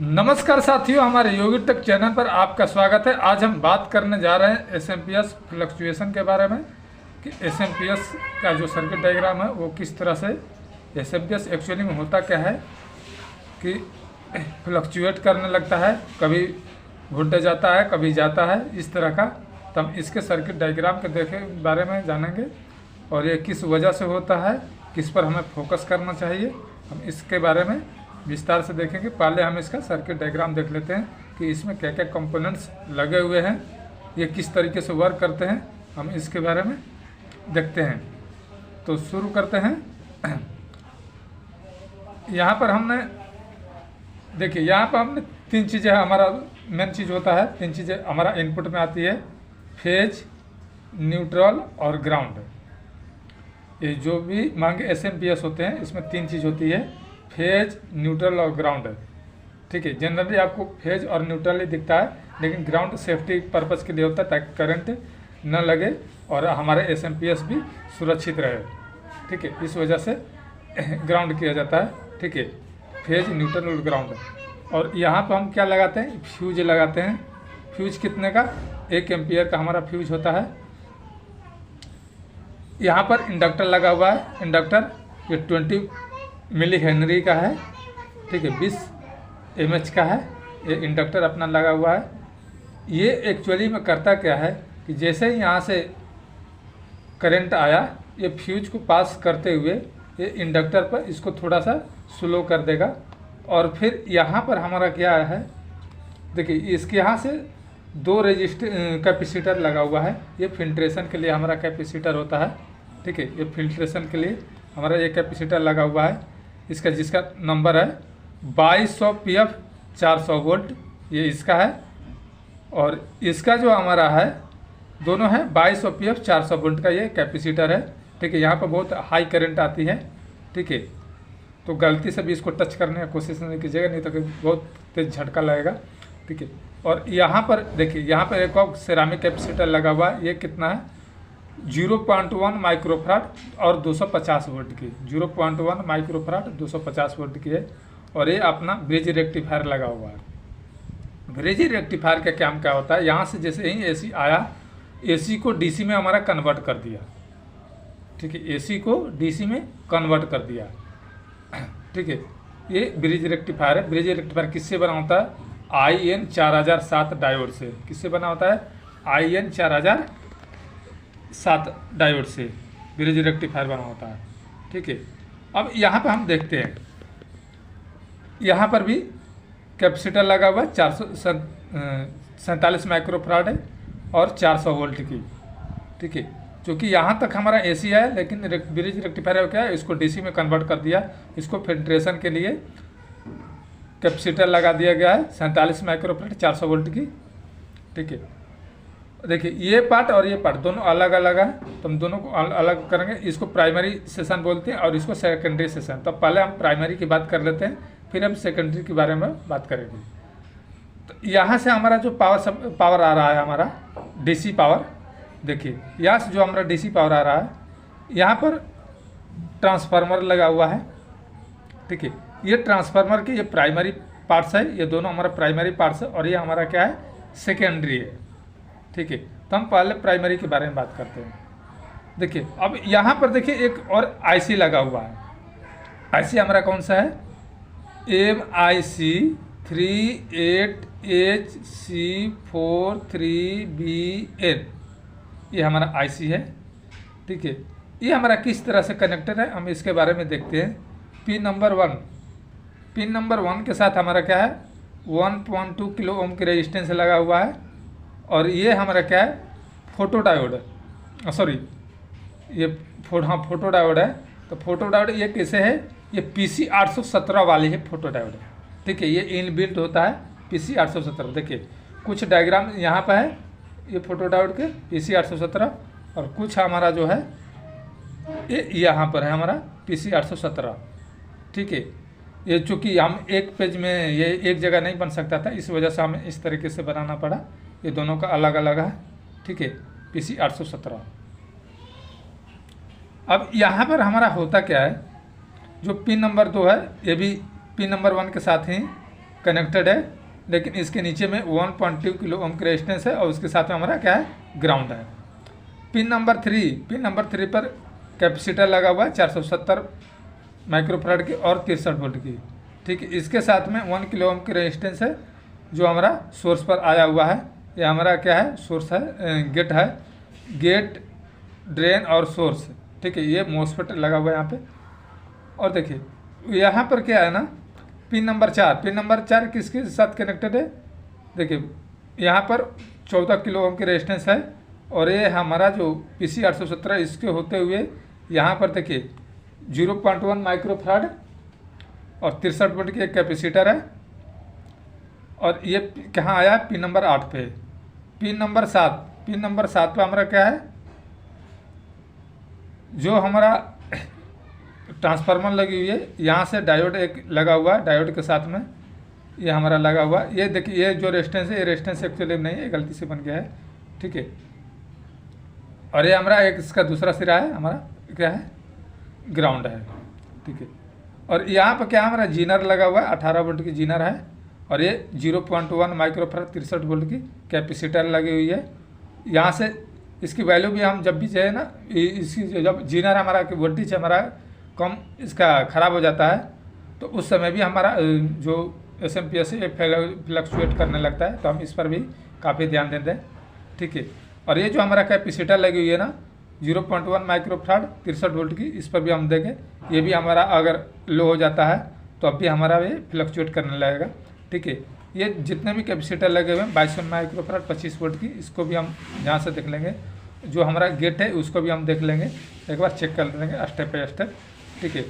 नमस्कार साथियों, हमारे योगी टेक चैनल पर आपका स्वागत है। आज हम बात करने जा रहे हैं एसएमपीएस फ्लक्चुएशन के बारे में कि एसएमपीएस का जो सर्किट डायग्राम है वो किस तरह से, एसएमपीएस एक्चुअली में होता क्या है कि फ्लक्चुएट करने लगता है, कभी वोल्टेज आता है कभी जाता है, इस तरह का। तो हम इसके सर्किट डायग्राम के बारे में जानेंगे और ये किस वजह से होता है, किस पर हमें फोकस करना चाहिए, हम इसके बारे में विस्तार से देखेंगे। पहले हम इसका सर्किट डायग्राम देख लेते हैं कि इसमें क्या क्या कंपोनेंट्स लगे हुए हैं, ये किस तरीके से वर्क करते हैं, हम इसके बारे में देखते हैं। तो शुरू करते हैं। यहाँ पर हमने देखिए, यहाँ पर हमने तीन चीज़ें, हमारा मेन चीज़ होता है, तीन चीज़ें हमारा इनपुट में आती है, फेज, न्यूट्रल और ग्राउंड। ये जो भी मांगे एसएमपीएस होते हैं इसमें तीन चीज़ होती है, फेज, न्यूट्रल और ग्राउंड। ठीक है, जनरली आपको फेज और न्यूट्रल ही दिखता है, लेकिन ग्राउंड सेफ्टी पर्पज़ के लिए होता है ताकि करंट न लगे और हमारे एसएमपीएस भी सुरक्षित रहे। ठीक है, इस वजह से ग्राउंड किया जाता है। ठीक है, फेज, न्यूट्रल और ग्राउंड। और यहाँ पर हम क्या लगाते हैं, फ्यूज लगाते हैं। फ्यूज कितने का, 1 एम्पियर का हमारा फ्यूज होता है। यहाँ पर इंडक्टर लगा हुआ है। इंडक्टर ये 20 मिली हेनरी का है। ठीक है, 20 mH का है। ये इंडक्टर अपना लगा हुआ है। ये एक्चुअली में करता क्या है कि जैसे ही यहाँ से करंट आया, ये फ्यूज को पास करते हुए ये इंडक्टर पर इसको थोड़ा सा स्लो कर देगा। और फिर यहाँ पर हमारा क्या है, देखिए इसके यहाँ से 2 कैपेसिटर लगा हुआ है। ये फिल्ट्रेशन के लिए हमारा कैपेसिटर होता है। ठीक है, ये फिल्ट्रेशन के लिए हमारा ये कैपेसिटर लगा हुआ है, इसका जिसका नंबर है 2200 PF 400 वोल्ट, ये इसका है। और इसका जो हमारा है, दोनों है 2200 PF 400 वोल्ट का ये कैपेसिटर है। ठीक है, यहाँ पर बहुत हाई करंट आती है। ठीक है, तो गलती से भी इसको टच करने की कोशिश नहीं कीजिएगा, नहीं तो बहुत तेज झटका लगेगा। ठीक है, और यहाँ पर देखिए, यहाँ पर एक और सेरामिक कैपेसिटर लगा हुआ है। ये कितना है, 0.1 माइक्रोफराड और 250 वोल्ट की, 0.1 माइक्रोफराड 250 वोल्ट की है। और ये अपना ब्रिज रेक्टिफायर लगा हुआ है। ब्रिज रेक्टिफायर का काम क्या होता है, यहाँ से जैसे ही एसी आया, एसी को डीसी में हमारा कन्वर्ट कर दिया। ठीक है, एसी को डीसी में कन्वर्ट कर दिया। ठीक है, ये ब्रिज रेक्टिफायर है। ब्रिज रेक्टिफायर किससे बना होता है, IN 4007 डायोड से। किससे बना होता है, IN 4007 डायोड से ब्रिज रेक्टिफायर बना होता है। ठीक है, अब यहाँ पर हम देखते हैं, यहाँ पर भी कैपेसिटर लगा हुआ है, 447 माइक्रोफराड है और 400 वोल्ट की। ठीक है, क्योंकि यहाँ तक हमारा एसी है, लेकिन ब्रिज रेक्टिफायर क्या है, इसको डीसी में कन्वर्ट कर दिया। इसको फिल्ट्रेशन के लिए कैपेसिटर लगा दिया गया है, 47 माइक्रोफराड 400 वोल्ट की। ठीक है, देखिए ये पार्ट और ये पार्ट दोनों अलग अलग है, तो हम दोनों को अलग करेंगे। इसको प्राइमरी सेशन बोलते हैं और इसको सेकेंडरी सेशन। तो पहले हम प्राइमरी की बात कर लेते हैं, फिर हम सेकेंडरी के बारे में बात करेंगे। तो यहाँ से हमारा जो पावर आ रहा है, हमारा डीसी पावर, देखिए यहाँ से जो हमारा डीसी पावर आ रहा है, यहाँ पर ट्रांसफार्मर लगा हुआ है। ठीक है, ये ट्रांसफार्मर के ये प्राइमरी पार्ट्स है, ये दोनों हमारा प्राइमरी पार्ट्स है और ये हमारा क्या है, सेकेंडरी है। ठीक है, तो हम पहले प्राइमरी के बारे में बात करते हैं। देखिए अब यहाँ पर देखिए एक और आईसी लगा हुआ है। आईसी हमारा कौन सा है, MIC 38HC43BN, ये हमारा आईसी है। ठीक है, ये हमारा किस तरह से कनेक्टेड है, हम इसके बारे में देखते हैं। पिन नंबर 1 के साथ हमारा क्या है, 1.2 किलो ओम की रेजिस्टेंस लगा हुआ है। और ये हमारा क्या है, फोटो डायोड है, सॉरी ये फोटो डायोड है। तो फोटो डायोड ये कैसे है, ये PC 817 वाली है फोटो डायोड। ठीक है, ये इनबिल्ट होता है PC 817। देखिए कुछ डायग्राम यहाँ पर है, ये फोटो डायोड के PC 817, और कुछ हमारा जो है ये यहाँ पर है हमारा PC 817। ठीक है, ये चूँकि हम एक पेज में ये एक जगह नहीं बन सकता था, इस वजह से हमें इस तरीके से बनाना पड़ा। ये दोनों का अलग अलग है। ठीक है, PC 817। अब यहाँ पर हमारा होता क्या है, जो पिन नंबर 2 है, ये भी पिन नंबर 1 के साथ ही कनेक्टेड है, लेकिन इसके नीचे में 1.2 किलो ओम की रेजिस्टेंस है और उसके साथ में हमारा क्या है, ग्राउंड है। पिन नंबर 3 पर कैपेसिटर लगा हुआ है 470 माइक्रोफैराड की और 63 वोल्ट की, ठीक है। इसके साथ में 1 किलो ओम की रेजिस्टेंस है जो हमारा सोर्स पर आया हुआ है। ये हमारा क्या है, सोर्स है, गेट ड्रेन और सोर्स, ठीक है। ये मोसफेट लगा हुआ है यहाँ पे। और देखिए यहाँ पर क्या है ना, पिन नंबर 4 किसके साथ कनेक्टेड है, देखिए यहाँ पर 14 किलो ओम की रेजिस्टेंस है और ये हमारा जो PC 817 इसके होते हुए यहाँ पर देखिए 0.1 माइक्रोफैराड और 63 वोल्ट की एक कैपेसिटर है। और ये कहाँ आया है, पिन नंबर 8 पे। पिन नंबर 7 पे हमारा क्या है, जो हमारा ट्रांसफार्मर लगी हुई है, यहाँ से डायोड एक लगा हुआ है, डायोड के साथ में ये हमारा लगा हुआ है। ये देखिए ये जो रेजिस्टेंस है, ये रेजिस्टेंस एक्चुअली नहीं है, गलती से बन गया है, ठीक है। और ये हमारा एक इसका दूसरा सिरा है, हमारा क्या है, ग्राउंड है, ठीक है। और यहाँ पर क्या हमारा जीनर लगा हुआ है, 18 वोल्ट की जीनर है और ये 0.1 माइक्रोफैराड 63 वोल्ट की कैपेसिटर लगी हुई है। यहाँ से इसकी वैल्यू भी हम जब भी जो है ना, इसकी जब जीनर हमारा वोल्टेज हमारा कम इसका ख़राब हो जाता है तो उस समय भी हमारा जो SMPS है फ्लक्चुएट करने लगता है, तो हम इस पर भी काफ़ी ध्यान देते हैं, ठीक है। और ये जो हमारा कैपेसिटर लगी हुई है ना 0.1 माइक्रोफैराड 63 वोल्ट की, इस पर भी हम देखें, ये भी हमारा अगर लो हो जाता है तो अब भी हमारा ये फ्लक्चुएट करने लगेगा, ठीक है। ये जितने भी कैपेसिटर लगे हुए हैं 22 माइक्रोफैराड 25 वोल्ट की, इसको भी हम यहाँ से देख लेंगे। जो हमारा गेट है उसको भी हम देख लेंगे, एक बार चेक कर लेंगे स्टेप बाई स्टेप, ठीक है।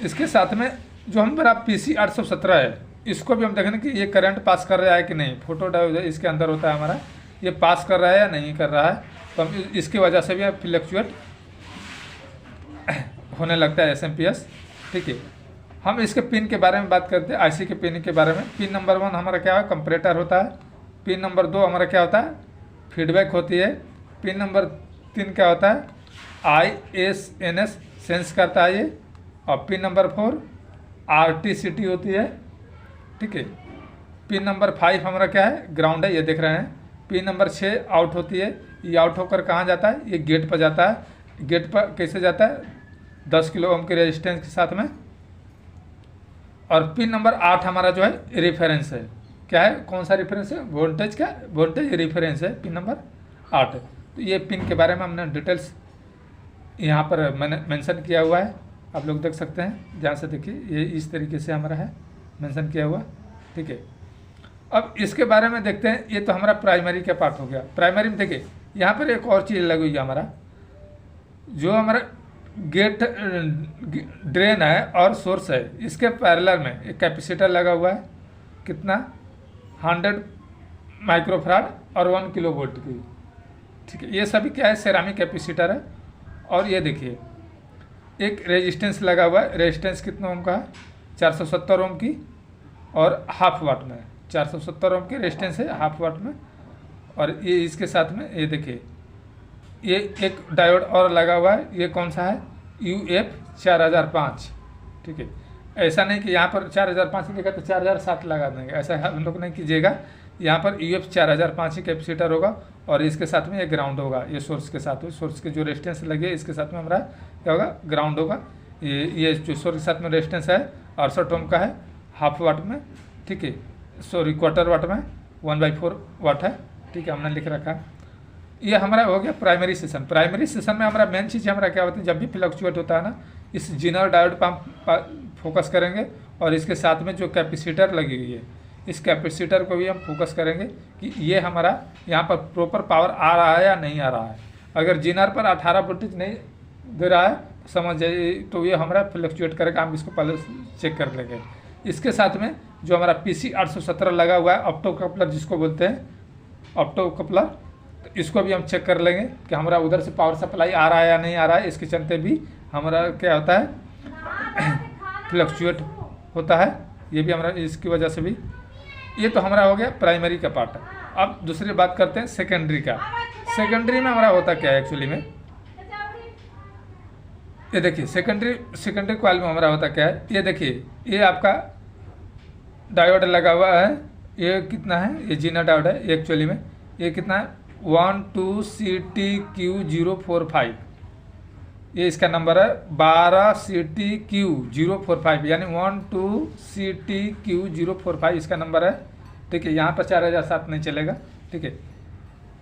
इसके साथ में जो हमारा PC 817 है, इसको भी हम देखेंगे कि ये करंट पास कर रहा है कि नहीं। फोटो डायोड इसके अंदर होता है हमारा, ये पास कर रहा है या नहीं कर रहा है, तो हम इसकी वजह से भी फ्लक्चुएट होने लगता है SMPS, ठीक है। हम इसके पिन के बारे में बात करते हैं, IC के पिन के बारे में। पिन नंबर 1 हमारा क्या है, कंपरेटर होता है। पिन नंबर 2 हमारा क्या होता है, फीडबैक होती है। पिन नंबर 3 क्या होता है, ISNS सेंस करता है ये। और पिन नंबर 4 RTCT होती है, ठीक है। पिन नंबर 5 हमारा क्या है, ग्राउंड है, ये देख रहे हैं। पिन नंबर 6 आउट होती है, ये आउट होकर कहाँ जाता है, ये गेट पर जाता है। गेट पर कैसे जाता है, 10 किलो ओम के रेजिस्टेंस के साथ में। और पिन नंबर 8 हमारा जो है रेफरेंस है, क्या है, कौन सा रेफरेंस है, वोल्टेज का, वोल्टेज रेफरेंस है पिन नंबर 8। तो ये पिन के बारे में हमने डिटेल्स यहाँ पर मैंने मेंशन किया हुआ है, आप लोग देख सकते हैं, ध्यान से देखिए, ये इस तरीके से हमारा है मेंशन किया हुआ, ठीक है। अब इसके बारे में देखते हैं, ये तो हमारा प्राइमरी का पार्ट हो गया। प्राइमरी में देखिए यहाँ पर एक और चीज़ लगी हुई है, हमारा जो हमारा गेट ड्रेन है और सोर्स है, इसके पैरेलल में एक कैपेसिटर लगा हुआ है, कितना, 100 माइक्रोफैराड और 1 किलो वोल्ट की, ठीक है। ये सभी क्या है, सेरामिक कैपेसिटर है। और ये देखिए एक रेजिस्टेंस लगा हुआ है, रेजिस्टेंस कितना ओम का है, 470 ओम की और हाफ वाट में, 470 ओम की रेजिस्टेंस है हाफ वाट में। और ये इसके साथ में ये देखिए ये एक डायोड और लगा हुआ है, ये कौन सा है, UF 4005, ठीक है। ऐसा नहीं कि यहाँ पर 4005 लिखा तो 4007 लगा देंगे, ऐसा हम लोग नहीं कीजिएगा। यहाँ पर UF 4005 ही कैपेसिटर होगा और इसके साथ में ये ग्राउंड होगा, ये सोर्स के साथ, सोर्स के जो रेजिस्टेंस लगे इसके साथ में हमारा क्या होगा, ग्राउंड होगा। ये जो सोर्स के साथ में रेजिस्टेंस है 68 ओम का है, हाफ वाट में, ठीक है, सॉरी क्वार्टर वाट में, 1/4 वाट है, ठीक है, हमने लिख रखा है। ये हमारा हो गया प्राइमरी सेशन। प्राइमरी सेशन में हमारा मेन चीज़ हमारा क्या होता है, जब भी फ्लक्चुएट होता है ना, इस जीनर डायोड पर हम फोकस करेंगे और इसके साथ में जो कैपेसिटर लगी हुई है, इस कैपेसिटर को भी हम फोकस करेंगे कि ये हमारा यहाँ पर प्रॉपर पावर आ रहा है या नहीं आ रहा है। अगर जीनर पर 18 वोल्टेज नहीं दे रहा है समझ जाइए, तो ये हमारा फ्लक्चुएट करेगा, हम इसको पहले चेक कर लेंगे। इसके साथ में जो हमारा PC 817 लगा हुआ है, ऑप्टो कपलर जिसको बोलते हैं, ऑप्टो कपलर, तो इसको भी हम चेक कर लेंगे कि हमारा उधर से पावर सप्लाई आ रहा है या नहीं आ रहा है। इसके चलते भी हमारा क्या होता है, फ्लक्चुएट होता है, ये भी हमारा इसकी वजह से भी। ये तो हमारा हो गया प्राइमरी का पार्ट। अब दूसरी बात करते हैं सेकेंडरी का। सेकेंडरी में हमारा होता क्या है एक्चुअली में, ये देखिए सेकेंडरी कॉइल में हमारा होता क्या है, ये देखिए ये आपका डायोड लगा हुआ है, ये कितना है, ये जीना डायोड है एक्चुअली में, ये कितना है 12CTQ045, ये इसका नंबर है 12CTQ045, यानी 12CTQ045 इसका नंबर है। ठीक है, यहाँ पर 4007 नहीं चलेगा। ठीक है,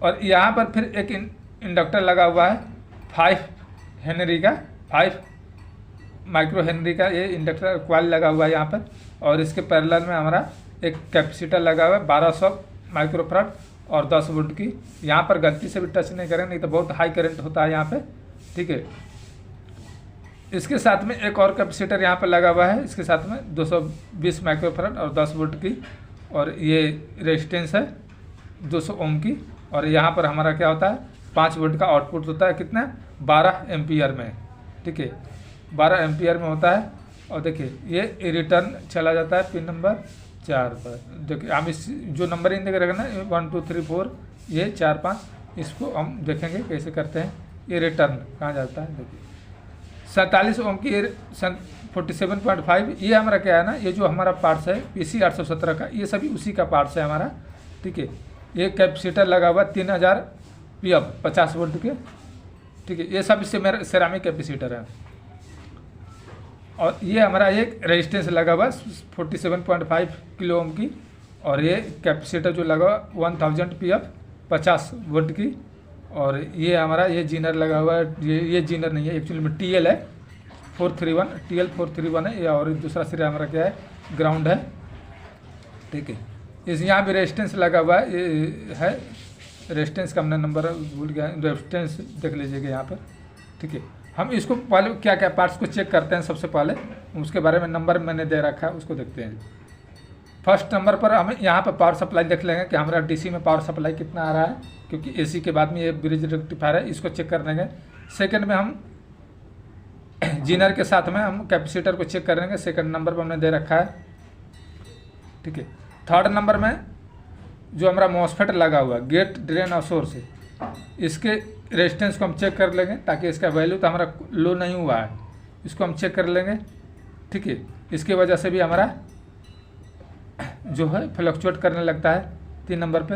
और यहाँ पर फिर एक इंडक्टर लगा हुआ है 5 हेनरी का, 5 माइक्रो हेनरी का ये इंडक्टर कॉइल लगा हुआ है यहाँ पर, और इसके पैरेलल में हमारा एक कैपेसिटर लगा हुआ है 1200 माइक्रोफैराड और 10 वोल्ट की। यहाँ पर गलती से भी टच नहीं करें, नहीं तो बहुत हाई करंट होता है यहाँ पे। ठीक है, इसके साथ में एक और कैपेसिटर यहाँ पर लगा हुआ है, इसके साथ में 220 माइक्रोफैराड और 10 वोल्ट की, और ये रेजिस्टेंस है 200 ओम की। और यहाँ पर हमारा क्या होता है 5 वोल्ट का आउटपुट होता है, कितना 12 एम्पियर में। ठीक है, 12 एम्पियर में होता है। और देखिए ये रिटर्न चला जाता है पिन नंबर 4 पर। देखिए हम इस जो नंबरिंग देख रहे हैं ना 1 2 3 4, ये 4 5, इसको हम देखेंगे कैसे करते हैं। ये रिटर्न कहाँ जाता है, देखिए 47 ओम की 47.5, ये हमारा क्या है ना, ये जो हमारा पार्ट्स है PC 817 का, ये सभी उसी का पार्ट्स है हमारा। ठीक है, ये कैपेसिटर लगा हुआ 3000 PF 50 वोल्ट के। ठीक है, ये सब इससे मेरा सेरामिक कैपेसिटर है। और ये हमारा एक रेजिस्टेंस लगा हुआ 47.5 किलो ओम की, और ये कैपेसिटर जो लगा हुआ 1000 PF 50 वोल्ट की। और ये हमारा ये जीनर लगा हुआ है, ये जीनर नहीं है एक्चुअली में TL है 431, TL 431 है ये, और दूसरा सिरा हमारा क्या है ग्राउंड है। ठीक है, इस यहाँ भी रेजिस्टेंस लगा हुआ है, ये है रेजिस्टेंस का हमने नंबर भूल गया, रेजिस्टेंस देख लीजिएगा यहाँ पर। ठीक है, हम इसको पहले क्या क्या पार्ट्स को चेक करते हैं सबसे पहले, उसके बारे में नंबर मैंने दे रखा है उसको देखते हैं। फर्स्ट नंबर पर हम यहाँ पर पावर सप्लाई देख लेंगे कि हमारा DC में पावर सप्लाई कितना आ रहा है, क्योंकि AC के बाद में ये ब्रिज रेक्टिफायर है, इसको चेक कर लेंगे। सेकंड में हम जीनर के साथ में हम कैपेसिटर को चेक करेंगे, सेकंड नंबर पर हमने दे रखा है। ठीक है, थर्ड नंबर में जो हमारा मॉसफेट लगा हुआ गेट ड्रेन और सोर्स है, इसके रेजिस्टेंस को हम चेक कर लेंगे, ताकि इसका वैल्यू तो हमारा लो नहीं हुआ है, इसको हम चेक कर लेंगे। ठीक है, इसके वजह से भी हमारा जो है फ्लक्चुएट करने लगता है 3 नंबर पे।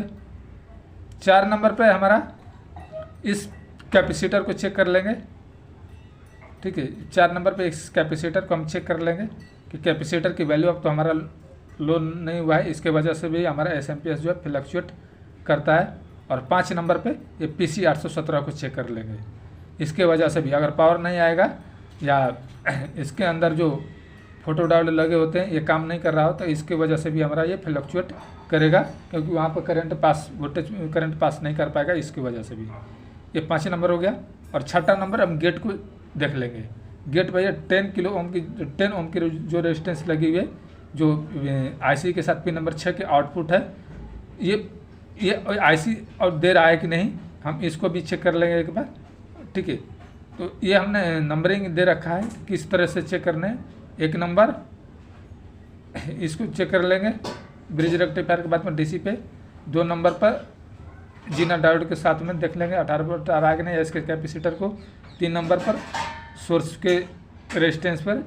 4 नंबर पे हमारा इस कैपेसिटर को चेक कर लेंगे। ठीक है, 4 नंबर पे इस कैपेसिटर को हम चेक कर लेंगे कि कैपेसिटर की वैल्यू अब तो हमारा लो नहीं हुआ है, इसके वजह से भी हमारा SMPS जो है फ्लक्चुएट करता है। और 5 नंबर पे ये PC 817 को चेक कर लेंगे, इसके वजह से भी अगर पावर नहीं आएगा या इसके अंदर जो फोटो डायोड लगे होते हैं ये काम नहीं कर रहा हो, तो इसके वजह से भी हमारा ये फ्लक्चुएट करेगा, क्योंकि वहाँ पर current pass voltage current pass नहीं कर पाएगा, इसकी वजह से भी। ये 5 नंबर हो गया। और छठा नंबर हम गेट को देख लेंगे। गेट भैया 10 किलो ओम की 10 ओम की जो रेजिस्टेंस लगी हुई है, जो IC के साथ पिन नंबर 6 के आउटपुट है, ये IC और दे रहा है कि नहीं, हम इसको भी चेक कर लेंगे एक बार। ठीक है, तो ये हमने नंबरिंग दे रखा है किस तरह से चेक करने हैं। 1 नंबर इसको चेक कर लेंगे ब्रिज रेक्टिफायर के बाद में DC पे। 2 नंबर पर जीना डायोड के साथ में देख लेंगे 18 वोल्ट आ रहा है कि नहीं इसके कैपेसिटर को। 3 नंबर पर सोर्स के रेजिस्टेंस पर।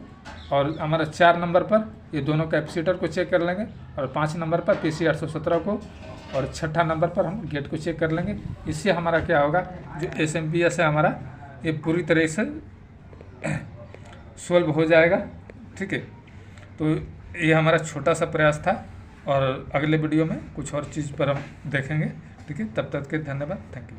और हमारा 4 नंबर पर ये दोनों कैपेसिटर को चेक कर लेंगे। और 5 नंबर पर PC 817 को। और छठा नंबर पर हम गेट को चेक कर लेंगे। इससे हमारा क्या होगा, जो SMPS है हमारा, ये पूरी तरह से सॉल्व हो जाएगा। ठीक है, तो ये हमारा छोटा सा प्रयास था, और अगले वीडियो में कुछ और चीज़ पर हम देखेंगे। ठीक है, तब तक के धन्यवाद, थैंक यू।